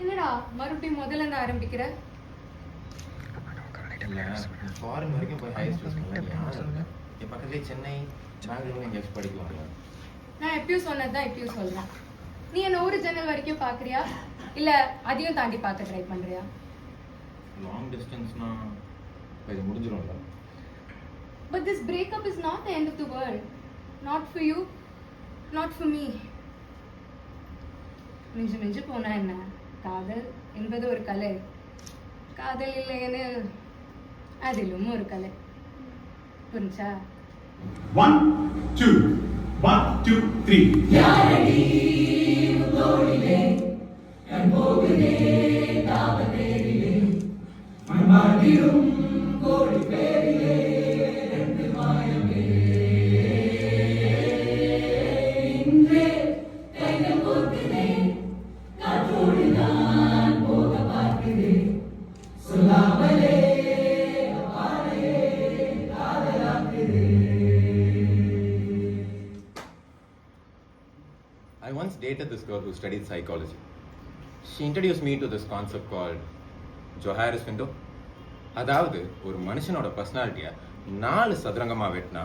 என்னடா மறுபடியும் முதல்ல இருந்து ஆரம்பிக்கிற? ஃபாரின் வரைக்கும் போய் ஹையர் ஸ்டடீஸ் என் பக்கத்துலேயே சென்னை பெங்களூர் எங்கேயாச்சும் படிக்கலாம். நான் எப்பயும் சொன்னதுதான் இப்பயும் சொல்றேன். நீ என்ன ஒரு ஜன்னல் வரைக்கும் பாக்குறியா இல்ல அதையும் தாண்டி பார்க்க ட்ரை பண்றியா? லாங் டிஸ்டன்ஸ்னா இது முடிஞ்சிடும்ல. But this breakup is not the end of the world. Not for you, not for me. மிஞ்சு போனா என்ன? காதல் என்பது ஒரு கலை. காதல் இல்லைன்னு அதிலும் ஒரு கலை. புரிஞ்சா? 1 2 1 2 3 யாரடி உதோடிலே கண் போகுதே தாவதேரிலே மன்மாதிரும் கோடி பேரிலே ரெண்டு மாயமே இன்றே கைகள் போக்குதே காற்றோடு நான் போக பார்க்குதே சொல்லாமலே I once dated this girl who studied psychology. She introduced me to this concept called Johari's window. அதாவது ஒரு மனுஷனோட பர்சனாலிட்டியை 4 சதுரங்கமாக வெட்டினா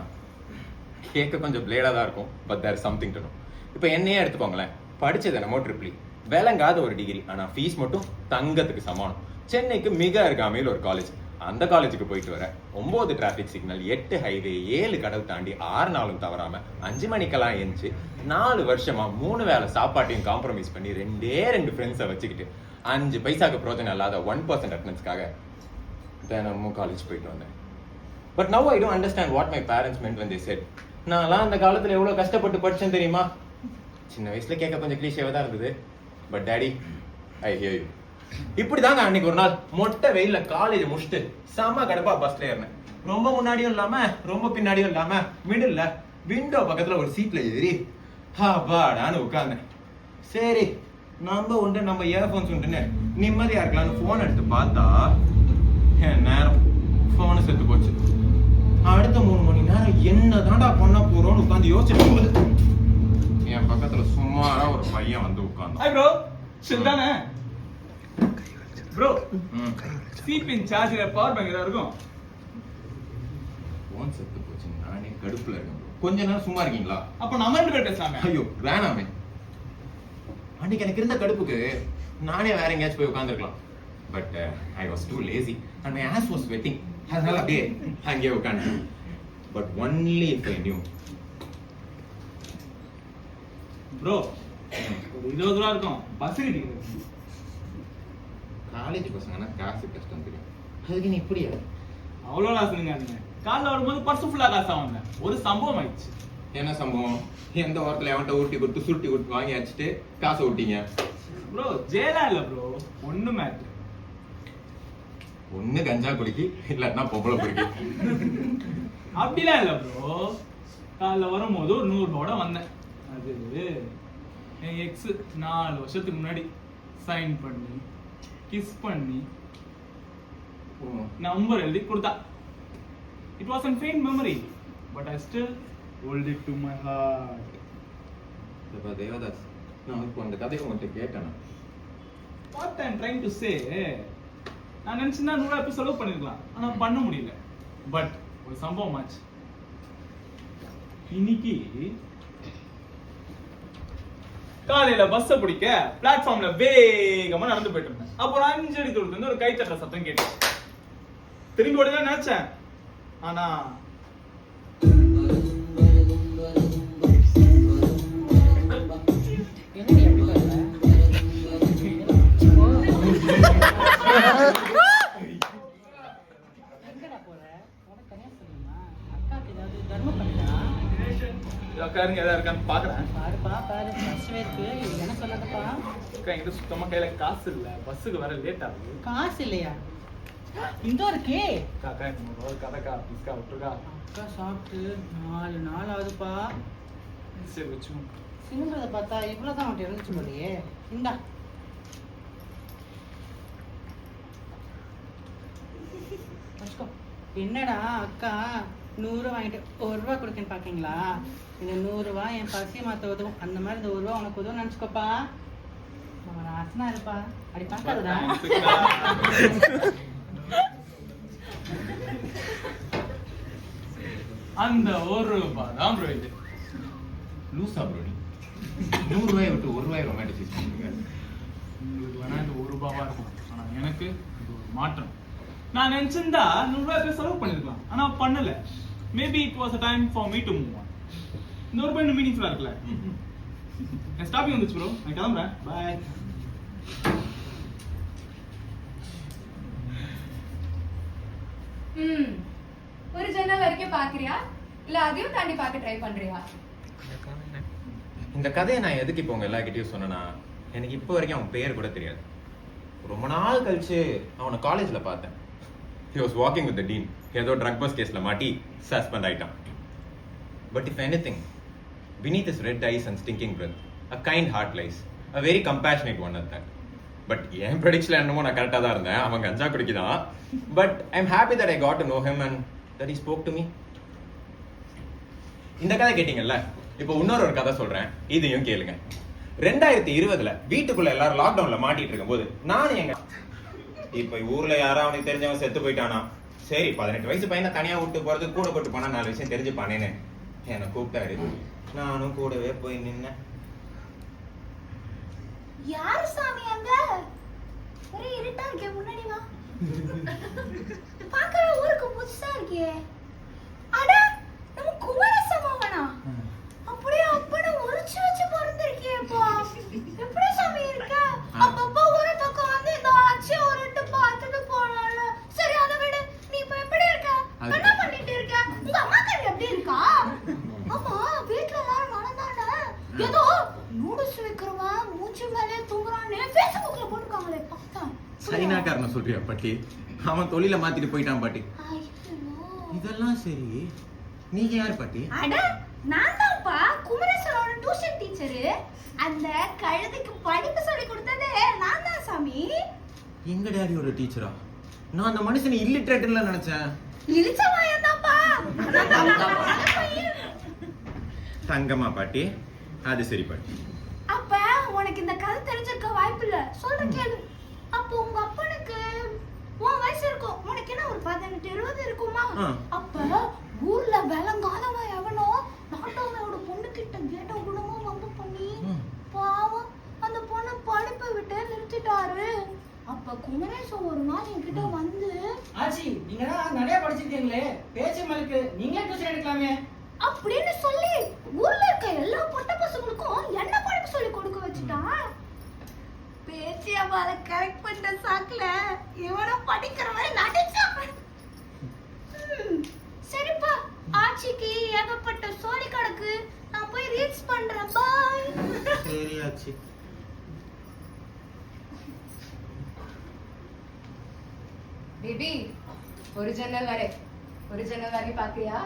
கேட்க கொஞ்சம் பிளேடாக தான் இருக்கும். But there something to know. இப்போ என்னையே எடுத்துக்கோங்களேன். படித்தது என்னமோ ட்ரிப்ளி, விளங்காத ஒரு டிகிரி, ஆனால் ஃபீஸ் மட்டும் தங்கத்துக்கு சமானம். சென்னைக்கு மிக அருகாமையில் ஒரு காலேஜ். அந்த காலேஜுக்கு போயிட்டு வர 9 டிராஃபிக் சிக்னல், 8 ஹைவே, 7 கடல் தாண்டி 6 நாளும் தவறாம 5 மணிக்கெல்லாம் எழுந்துச்சு 4 வருஷமா 3 வேளை சாப்பாட்டையும் காம்ப்ரமைஸ் பண்ணி 2 ஃப்ரெண்ட்ஸை வச்சுக்கிட்டு 5 பைசாக்கு பிரோஜனம் இல்லாத 1% அட்டனன்ஸ்க்காக தினமும் காலேஜ் போயிட்டு வந்தேன். But now I don't understand what my parents meant when they said. நான்லாம் அந்த காலத்துல எவ்வளவு கஷ்டப்பட்டு படிச்சேன் தெரியுமா? சின்ன வயசுல கேட்க கொஞ்சம் கிளீஷேவா தான் இருந்தது. But daddy, I hear you. இப்படிதாங்க அன்னைக்கு ஒரு நாள் மொட்டை வெயில்ல காலேஜ் முடிச்சுட்டு செம கடப்பா பஸ்ல ஏறினேன். ரொம்ப முன்னாடியும் இல்லாம ரொம்ப பின்னாடியும் இல்லாம மிடில்ல விண்டோ பக்கத்துல ஒரு சீட்ல ஏறி பாடான்னு உட்கார்ந்தேன். சரி நம்ம உண்டு நம்ம இயர்போன்ஸ் உண்டுன்னு நிம்மதியா இருக்கலாம்னு போன் எடுத்து பார்த்தா என் நேரம் போனு செத்து போச்சு. அடுத்த 3 மணி நேரம் என்ன தாண்டா பண்ண போறோம்னு உட்காந்து யோசிச்சு என் பக்கத்துல சும்மாரா ஒரு பையன் வந்து உட்கார்ந்தான். ப்ரோ சீப்பின் சார்ஜ்ல பவர் பேங்க் ஏதாவது இருக்கும்? போன் செத்து போச்சு. நானே கடுப்புல இருக்கேன். கொஞ்ச நேரம் சும்மா இருக்கீங்களா? அப்ப நம்ம 2 பேர் பேசலாமே. ஐயோ வேணாமே. அன்னைக்கு எனக்கு இருந்த கடுப்புக்கு நானே வேற எங்கேயாச்சும் போய் உட்காந்துருக்கலாம். But I was too lazy and my ass was wetting. அதனால அப்படியே அங்கேயே உட்காந்து. But only if I knew. Bro ஒரு 20 ரூபா இருக்கும் பஸ் டிக்கெட். காலேஜ் பசங்கன்னா காசு கஷ்டம் தெரியும். அதுக்கு நீ இப்படியா? அவ்வளோ காசுங்க. காலைல வரும்போது பர்ஸ் ஃபுல்லா காசு வாங்க. ஒரு சம்பவம் ஆயிடுச்சு. என்ன சம்பவம்? எந்த வாரத்துல எவன்ட்ட ஊட்டி கொடுத்து சுருட்டி கொடுத்து வாங்கி அடிச்சுட்டு காசை விட்டீங்க? ப்ரோ ஜெயலா இல்ல ப்ரோ, ஒண்ணு மேட்ரு. ஒண்ணு கஞ்சா குடிக்கி இல்லன்னா பொம்பளை குடிக்கி. அப்படிலாம் இல்ல ப்ரோ. காலைல வரும்போது ஒரு 100 ரூபாயோட வந்தேன். அது என் எக்ஸ் 4 வருஷத்துக்கு முன்னாடி சைன் பண்ணி கிஸ் பண்ணி நம்பர் எழுதி கொடுத்தா. It was a faint memory, but I still hold it to my heart. Devadas, நான் இப்போ அந்த கதையை உங்கள்கிட்ட கேட்டேன். What I'm trying to say, நான் நினைச்சேன்னா 100 ரூபாய் செலவு பண்ணிருக்கலாம், ஆனா பண்ண முடியல. பட் ஒரு சம்பவம் ஆச்சு. இன்னைக்கு காலையில பஸ்ஸை பிடிக்க பிளாட்ஃபார்ம்ல வேகமா நடந்து போயிட்டு இருந்தேன். அப்புறம் 5 அடி தூரத்துல இருந்து ஒரு கை தட்டுற சத்தம் கேட்டு திரும்பி ஓடிதான் நினைச்சேன். ஆனா உட்காருங்க, எதாவது இருக்கான்னு பாக்குறேன். சுத்தமா கையில காசு இல்ல, பஸ்ஸுக்கு வர லேட் ஆகுது. காசு இல்லையா? இந்த இருக்கே காக்கா ஒரு கதைக்கா பிஸ்கா விட்டுருக்கா. அக்கா சாப்பிட்டு 4 நாள் ஆகுதுப்பா. சரி வச்சு சின்னதை பார்த்தா இவ்வளவுதான் அவன்கிட்ட இருந்துச்சு போலியே. இந்தா என்னடா அக்கா 100 வாங்கிட்டு 1 ரூபா கொடுக்கன்னு பாக்கீங்களா? இந்த 100 ரூபாய் என் பசி மாத்த உதவும். அந்த மாதிரி இந்த 1 ரூபா உனக்கு உதவும் நினைச்சுக்கோப்பா. அவன் ராசனா இருப்பா அப்படி பார்க்காதடா. அந்த ₹1 தான் ப்ரோ இது. லூசா ப்ரோ நீ 100 ரூபாயை விட்டு ₹1 ரொமான்டிசைஸ் பண்ணுங்க. உங்களுக்கு வேணா இது ₹1 இருக்கும், ஆனா எனக்கு இது ஒரு மாற்றம். நான் நினைச்சிருந்தா ₹100 செலவு பண்ணிருக்கலாம், ஆனா பண்ணல. Maybe it was a time for me to move on. இந்த ₹1 இன்னும் மீனிங்ஃபுல்லா இருக்குல்ல. என் ஸ்டாப்பிங் வந்துச்சு ப்ரோ, நான் கிளம்புறேன். பாய். ஒரு ஜன்னல் வரைக்கும் பாக்குறியா இல்ல அதையும் தாண்டி பார்க்க ட்ரை பண்றியா? இந்த கதையை நான் எதுக்கு இப்போ உங்க எல்லார்கிட்டயும் சொன்னேன்னா, எனக்கு இப்போ வரைக்கும் அவன் பேர் கூட தெரியாது. ரொம்ப நாள் கழிச்சு அவனை காலேஜ்ல பார்த்தேன். He was walking with the dean. ஏதோ ட்ரக் பஸ் கேஸ்ல மாட்டி சஸ்பெண்ட் ஆயிட்டான். But if anything, beneath his red eyes and stinking breath, a kind heart lies, a very compassionate one at that. But என் ப்ரெடிக்ஷன்ல என்னமோ நான் கரெக்டாக தான் இருந்தேன். அவன் கஞ்சா குடிக்கிறான். But I'm happy that I got to know him and that he spoke to me. இந்த கதை கேட்டீங்கல்ல, இப்போ இன்னொரு கதை சொல்றேன், இதையும் கேளுங்க. 2020 வீட்டுக்குள்ள எல்லாரும் லாக்டவுன்ல மாட்டிட்டு இருக்கும்போது நானும் எங்க இப்ப ஊர்ல யாரும் அவனுக்கு தெரிஞ்சவன் செத்து போயிட்டானா, சரி 18 வயசு பையனை தனியா விட்டு போறது கூட போட்டு போனா 4 விஷயம் தெரிஞ்சுப்பானேன்னு என்னை கூப்பிட்டாரு. நானும் கூடவே போய் நின்னேன். யாரு சாமி அங்க? ஒரே இருட்டா இருக்கே, முன்னாடி வா. பார்க்கவே ஊருக்கு புதுசா இருக்கே. அட, நம்ம குமாரசமாவனா? அப்படியே அப்பனை உரிச்சு வச்சு பிறந்திருக்கியேப்பா. எப்படி சாமி இருக்க? அப்பப்பா ஒரு பக்கம் வந்து இந்த ஆச்சி உருட்டு பார்த்துட்டு போனால. சரி, அதை விடு. நீ இப்ப எப்படி இருக்க? என்ன பண்ணிட்டு இருக்க? உங்க அம்மா கறி எப்படி இருக்கா? ஆமா, வீட்டுல எல்லாரும் நடந்தாண்ட ஏதோ நூடுல்ஸ் வைக்கிறவன் மூச்சு மேலே தூங்குறான்னு Facebookல போட்டுருக்காங்களே, பார்த்தேன். சைனாக்காரனை சொல்றியா பாட்டி? அவன் தொழில மாத்திட்டு போயிட்டான் பாட்டி. இதெல்லாம் சரி, நீங்க யார் பாட்டி? அட, நான் தான்ப்பா குமரேசனோட டியூஷன் டீச்சரு. அந்த கழுதைக்கு படிப்பு சொல்லி கொடுத்ததே நான் தான் சாமி. எங்க டாடியோட டீச்சரா? நான் அந்த மனுஷனை இல்லிட்ரேட்ல நினைச்சேன். இழிச்சவாயன் தான்ப்பா. தங்கம்மா பாட்டி, அது சரி பாட்டி. அப்ப உனக்கு இந்த கதை தெரிஞ்சிருக்க வாய்ப்பு இல்ல, சொல்ற கேளு. அப்போ உங்க அப்பனுக்கு உன் வயசு இருக்கும், உனக்கு என்ன ஒரு 18-20 இருக்குமா? அப்ப ஊர்ல விளங்காதவன் எவனோ நாட்டோட பொண்ணு கிட்ட கேட்ட குணமா வம்பு பண்ணி பாவம் அந்த பொண்ணு படிப்பை விட்டு நிறுத்திட்டாரு. அப்ப குமரேசன் ஒரு நாள் என்கிட்ட வந்து, ஆச்சி நீங்க தான் நிறைய படிச்சிருக்கீங்களே, பேச்சு மலுக்கு நீங்களே டியூஷன் எடுக்கலாமே அப்படின்னு சொல்லி ஊர்ல இருக்க எல்லா பொட்ட பசங்களுக்கும் என்ன படிப்பு சொல்லி கொடுக்க வச்சுட்டான். பேச்சிய அவள கரெக்ட் பண்ற சாக்குல இவனை படிக்கிற மாதிரி நடிச்சான். சரிப்பா, ஆச்சிக்கு ஏகப்பட்ட சோழி கணக்கு, நான் போய் ரீல்ஸ் பண்றேன். பாய். சரி ஆச்சி. பேபி, ஒரு ஜன்னல் வரை பாக்குறியா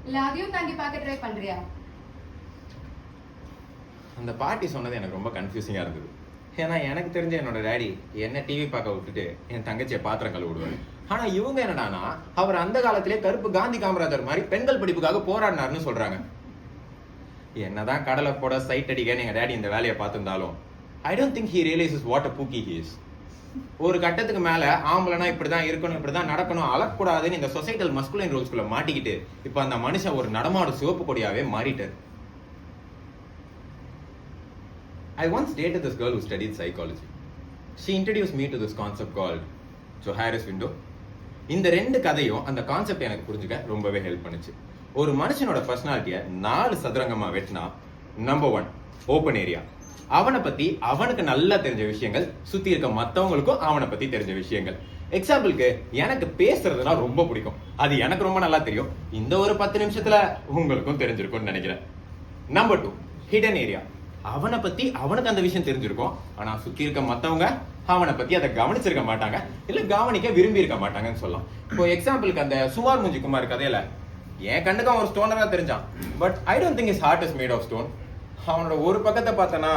இல்ல அதையும் தாண்டி பார்க்க ட்ரை பண்றியா? அந்த பாட்டி சொன்னது எனக்கு ரொம்ப கன்ஃபியூசிங்கா இருந்தது. ஏன்னா எனக்கு தெரிஞ்ச என்னோட டாடி என்ன டிவி பார்க்க விட்டுட்டு என் தங்கச்சியை பாத்திரம் கழுவி விடுவாரு. ஆனா இவங்க என்னடானா, அவர் அந்த காலத்திலே கருப்பு காந்தி காமராஜர் மாதிரி பெண்கள் படிப்புக்காக போராடினாருன்னு சொல்றாங்க. என்னதான் கடலை போட சைட் அடிக்க எங்க டாடி இந்த வேலையை பார்த்திருந்தாலும் I don't think he realises what a pookie he is. ஒரு கட்டத்துக்கு மேல ஆம்பளைனா இப்படிதான் இருக்கணும், இப்படிதான் நடக்கணும், அழக்கூடாதுன்னு இந்த சொசைட்டல் மஸ்குலைன் ரூல்ஸ்குள்ள மாட்டிக்கிட்டு இப்ப அந்த மனுஷன் ஒரு நடமாடு சிவப்பு கொடியாவே மாறிட்டாரு. I once dated this girl who studied psychology. She introduced me to this concept called Johari's window. இந்த 2 கதையும் அந்த கான்செப்ட் எனக்கு புரிஞ்சுக்க ரொம்பவே ஹெல்ப் பண்ணுச்சு. ஒரு மனுஷனோட பர்சனாலிட்டியை 4 சதுரங்கமா வெட்டினா, நம்பர் 1 ஓப்பன் ஏரியா. அவனை பத்தி அவனுக்கு நல்லா தெரிஞ்ச விஷயங்கள், சுத்தி இருக்க மத்தவங்களுக்கும் அவனை பத்தி தெரிஞ்ச விஷயங்கள். எக்ஸாம்பிளுக்கு, எனக்கு பேசுறதுனா ரொம்ப பிடிக்கும், அது எனக்கு ரொம்ப நல்லா தெரியும். இந்த ஒரு 10 நிமிஷத்துல உங்களுக்கும் தெரிஞ்சிருக்கும்னு நினைக்கிறேன். Number 2 hidden area. அவனை பத்தி அவனுக்கு அந்த விஷயம் தெரிஞ்சிருக்கும், ஆனா சுத்தி இருக்க மத்தவங்க அவனை பத்தி அதை கவனிச்சிருக்க மாட்டாங்க, இல்ல கவனிக்க விரும்பி இருக்க மாட்டாங்கன்னு சொல்லலாம். இப்போ எக்ஸாம்பிளுக்கு அந்த சுமார் முஞ்சி குமார் கதையில என் கண்ணுக்கு அவன் ஒரு ஸ்டோனரா தெரிஞ்சான், but I don't think his heart is made of stone. அவனோட ஒரு பக்கத்தை பார்த்தனா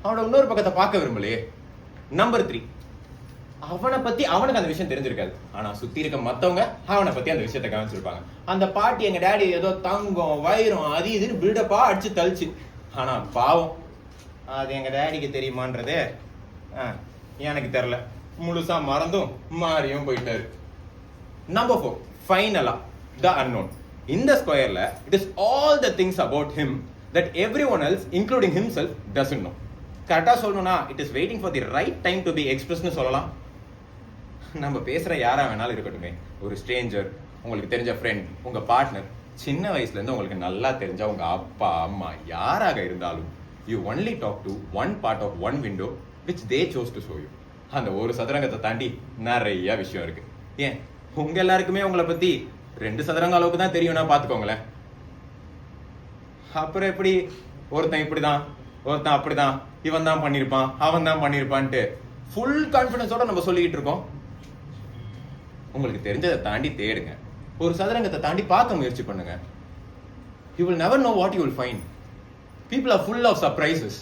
அவனோட இன்னொரு பக்கத்தை பார்க்க விரும்பலையே. நம்பர் 3 அவனை பத்தி அவனுக்கு அந்த விஷயம் தெரிஞ்சிருக்காது, ஆனா சுத்தி இருக்க மத்தவங்க அவனை பத்தி அந்த விஷயத்தை கவனிச்சிருப்பாங்க. அந்த பாட்டி எங்க டாடி ஏதோ தங்கம் வைரம் அது இதுன்னு பில்டப்பா அடிச்சு தழிச்சு, ஆனா பாவம் அது எங்க டேடிக்கு தெரியுமான்றது எனக்கு தெரியல. முழுசா மறந்தும் மாறியும் போயிட்டாரு. நம்பர் 4, ஃபைனலா த அன்னோன். இந்த ஸ்கொயர்ல it is all the things about him that everyone else including himself doesn't know. கரெக்டா சொல்லணும்னா it is waiting for the right time to be எக்ஸ்பிரஸ்னு சொல்லலாம். நம்ம பேசுற யாரா வேணாலும் இருக்கட்டுமே, ஒரு ஸ்ட்ரேஞ்சர், உங்களுக்கு தெரிஞ்ச ஃப்ரெண்ட், உங்க பார்ட்னர், சின்ன வயசுல இருந்து உங்களுக்கு நல்லா தெரிஞ்ச உங்க அப்பா அம்மா யாராக இருந்தாலும், you only talk to one part of one window which they chose to show you. அந்த ஒரு சதுரங்கத்தை தாண்டி நிறைய விஷயம் இருக்கு. ஏன் உங்க எல்லாருக்குமே உங்களை பத்தி 2 சதுரங்க அளவுக்கு தான் தெரியும்னா பாத்துக்கோங்களேன். அப்புறம் எப்படி ஒருத்தன் இப்படிதான், ஒருத்தன் அப்படிதான், இவன் தான் பண்ணிருப்பான், அவன் தான் பண்ணிருப்பான்ட்டு ஃபுல் கான்பிடன்ஸோட நம்ம சொல்லிக்கிட்டு இருக்கோம். உங்களுக்கு தெரிஞ்சதை தாண்டி தேடுங்க, ஒரு சதுரங்கத்தை தாண்டி பார்க்க முயற்சி பண்ணுங்க. You will never know what you will find. People are full of surprises.